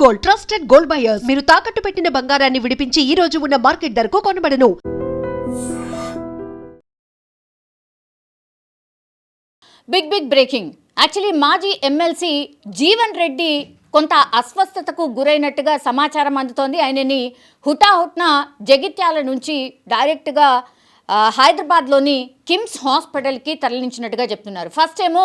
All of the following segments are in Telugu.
Gold, trusted gold buyers. మీరు తాకట్టు పెట్టిన బంగారాన్ని విడిపించి ఈ రోజు ఉన్న మార్కెట్ ధరకు కొనబడను. Big breaking. యాక్చువల్లీ మాజీ ఎమ్మెల్సీ జీవన్ రెడ్డి కొంత అస్వస్థతకు గురైనట్టుగా సమాచారం అందుతోంది. ఆయనని హుటాహుట్న జగిత్యాల నుంచి డైరెక్ట్గా హైదరాబాద్లోని కిమ్స్ హాస్పిటల్కి తరలించినట్టుగా చెప్తున్నారు. ఫస్ట్ ఏమో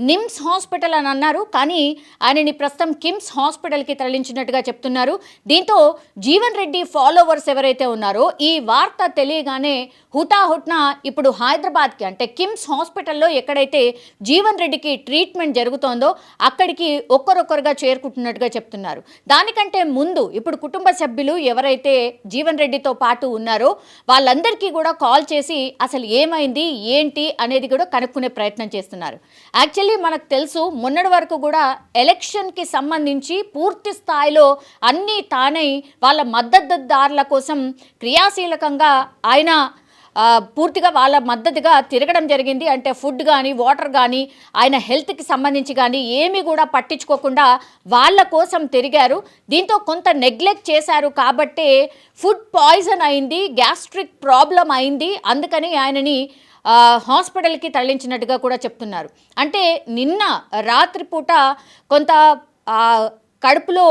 నిమ్స్ హాస్పిటల్ అని అన్నారు, కానీ ఆయనని ప్రస్తుతం కిమ్స్ హాస్పిటల్కి తరలించినట్టుగా చెప్తున్నారు. దీంతో జీవన్ రెడ్డి ఫాలోవర్స్ ఎవరైతే ఉన్నారో ఈ వార్త తెలియగానే హుటాహుట్న ఇప్పుడు హైదరాబాద్కి, అంటే కిమ్స్ హాస్పిటల్లో ఎక్కడైతే జీవన్ రెడ్డికి ట్రీట్మెంట్ జరుగుతోందో అక్కడికి ఒక్కరొక్కరుగా చేరుకుంటున్నట్టుగా చెప్తున్నారు. దానికంటే ముందు ఇప్పుడు కుటుంబ సభ్యులు ఎవరైతే జీవన్ రెడ్డితో పాటు ఉన్నారో వాళ్ళందరికీ కూడా కాల్ చేసి అసలు ఏమైంది ఏంటి అనేది కూడా కనుక్కునే ప్రయత్నం చేస్తున్నారు. యాక్చువల్లీ మనకు తెలుసు, మొన్నటి వరకు కూడా ఎలక్షన్కి సంబంధించి పూర్తి స్థాయిలో అన్నీ తానై వాళ్ళ మద్దతుదారుల కోసం క్రియాశీలకంగా ఆయన పూర్తిగా వాళ్ళ మద్దతుగా తిరగడం జరిగింది. అంటే ఫుడ్ కానీ వాటర్ కానీ ఆయన హెల్త్కి సంబంధించి కానీ ఏమీ కూడా పట్టించుకోకుండా వాళ్ళ కోసం తిరిగారు. దీంతో కొంత నెగ్లెక్ట్ చేశారు కాబట్టే ఫుడ్ పాయిజన్ అయింది, గ్యాస్ట్రిక్ ప్రాబ్లం అయింది. అందుకని ఆయనని హాస్పిటల్కి తరలించినట్టుగా కూడా చెప్తున్నారు. అంటే నిన్న రాత్రిపూట కొంత కడుపులో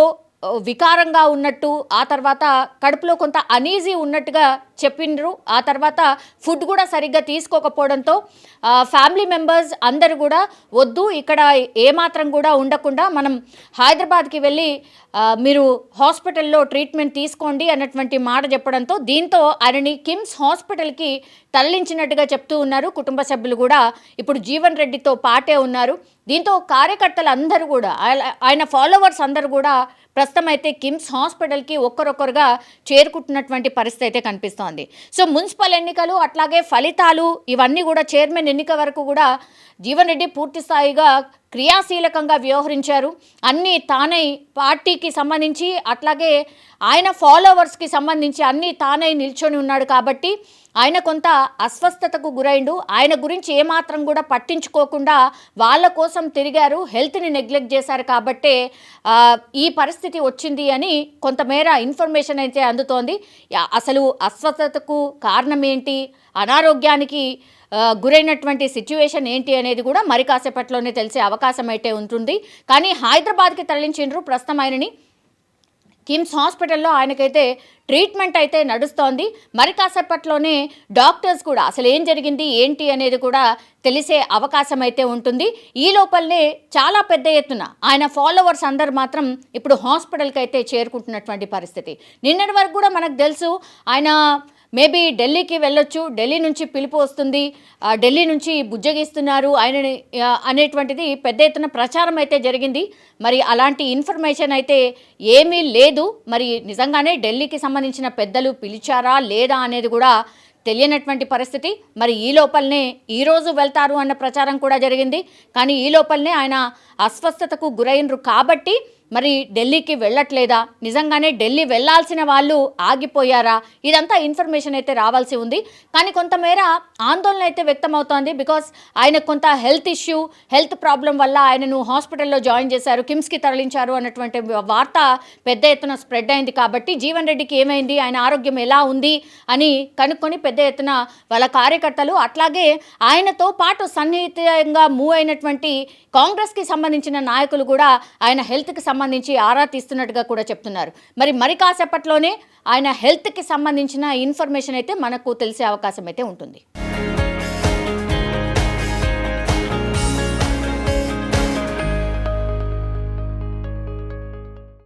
వికారంగా ఉన్నట్టు, ఆ తర్వాత కడుపులో కొంత అనీజీ ఉన్నట్టుగా చెప్పిండ్రు. ఆ తర్వాత ఫుడ్ కూడా సరిగ్గా తీసుకోకపోవడంతో ఫ్యామిలీ మెంబర్స్ అందరూ కూడా వద్దు, ఇక్కడ ఏమాత్రం కూడా ఉండకుండా మనం హైదరాబాద్కి వెళ్ళి మీరు హాస్పిటల్లో ట్రీట్మెంట్ తీసుకోండి అన్నటువంటి మాట చెప్పడంతో దీంతో ఆయనని కిమ్స్ హాస్పిటల్కి తరలించినట్టుగా చెప్తూ ఉన్నారు. కుటుంబ సభ్యులు కూడా ఇప్పుడు జీవన్ రెడ్డితో పాటే ఉన్నారు. దీంతో కార్యకర్తలు అందరూ కూడా, ఆయన ఫాలోవర్స్ అందరూ కూడా ప్రస్తుతం అయితే కిమ్స్ హాస్పిటల్కి ఒక్కరొక్కరుగా చేరుకుంటున్నటువంటి పరిస్థితి అయితే కనిపిస్తోంది. సో మున్సిపల్ ఎన్నికలు అట్లాగే ఫలితాలు ఇవన్నీ కూడా, చైర్మన్ ఎన్నిక వరకు కూడా జీవన్ రెడ్డి పూర్తి స్థాయిగా క్రియాశీలకంగా వ్యవహరించారు. అన్నీ తానై పార్టీకి సంబంధించి అట్లాగే ఆయన ఫాలోవర్స్కి సంబంధించి అన్నీ తానై నిల్చొని ఉన్నాడు. కాబట్టి ఆయన కొంత అస్వస్థతకు గురైండు. ఆయన గురించి ఏమాత్రం కూడా పట్టించుకోకుండా వాళ్ళ కోసం తిరిగారు, హెల్త్ని నెగ్లెక్ట్ చేశారు. కాబట్టే ఈ పరిస్థితి వచ్చింది అని కొంతమేర ఇన్ఫర్మేషన్ అయితే అందుతోంది. అసలు అస్వస్థతకు కారణం ఏంటి, అనారోగ్యానికి గురైనటువంటి సిచ్యువేషన్ ఏంటి అనేది కూడా మరి కాసేపట్లోనే తెలిసే అవకాశం అయితే ఉంటుంది. కానీ హైదరాబాద్కి తరలించిండ్రు. ప్రస్తుతం ఆయనని కిమ్స్ హాస్పిటల్లో ఆయనకైతే ట్రీట్మెంట్ అయితే నడుస్తోంది. మరి కాసేపట్లోనే డాక్టర్స్ కూడా అసలు ఏం జరిగింది ఏంటి అనేది కూడా తెలిసే అవకాశం అయితే ఉంటుంది. ఈ లోపలనే చాలా పెద్ద ఎత్తున ఆయన ఫాలోవర్స్ అందరు మాత్రం ఇప్పుడు హాస్పిటల్కి అయితే చేరుకుంటున్నటువంటి పరిస్థితి. నిన్నటి వరకు కూడా మనకు తెలుసు ఆయన మేబీ ఢిల్లీకి వెళ్ళొచ్చు, ఢిల్లీ నుంచి పిలుపు వస్తుంది, ఢిల్లీ నుంచి బుజ్జగిస్తున్నారు ఆయన అనేటువంటిది పెద్ద ఎత్తున ప్రచారం అయితే జరిగింది. మరి అలాంటి ఇన్ఫర్మేషన్ అయితే ఏమీ లేదు. మరి నిజంగానే ఢిల్లీకి సంబంధించిన పెద్దలు పిలిచారా లేదా అనేది కూడా తెలియనటువంటి పరిస్థితి. మరి ఈ లోపలనే ఈరోజు వెళ్తారు అన్న ప్రచారం కూడా జరిగింది. కానీ ఈ లోపలనే ఆయన అస్వస్థతకు గురైనరు కాబట్టి మరి ఢిల్లీకి వెళ్ళట్లేదా, నిజంగానే ఢిల్లీ వెళ్లాల్సిన వాళ్ళు ఆగిపోయారా, ఇదంతా ఇన్ఫర్మేషన్ అయితే రావాల్సి ఉంది. కానీ కొంతమేర ఆందోళన అయితే వ్యక్తమవుతోంది. బికాస్ ఆయన కొంత హెల్త్ ప్రాబ్లం వల్ల ఆయనను హాస్పిటల్లో జాయిన్ చేశారు, కిమ్స్కి తరలించారు అన్నటువంటి వార్త పెద్ద ఎత్తున స్ప్రెడ్ అయింది. కాబట్టి జీవన్ రెడ్డికి ఏమైంది, ఆయన ఆరోగ్యం ఎలా ఉంది అని కనుక్కొని పెద్ద ఎత్తున వాళ్ళ కార్యకర్తలు అట్లాగే ఆయనతో పాటు సన్నిహితంగా మూవ్ అయినటువంటి కాంగ్రెస్కి సంబంధించిన నాయకులు కూడా ఆయన హెల్త్కి సంబంధించి ఆరా తీస్తున్నట్టుగా కూడా చెప్తున్నారు. మరి కాసేపట్లోనే ఆయన హెల్త్కి సంబంధించిన ఇన్ఫర్మేషన్ అయితే మనకు తెలిసే అవకాశం అయితే ఉంటుంది.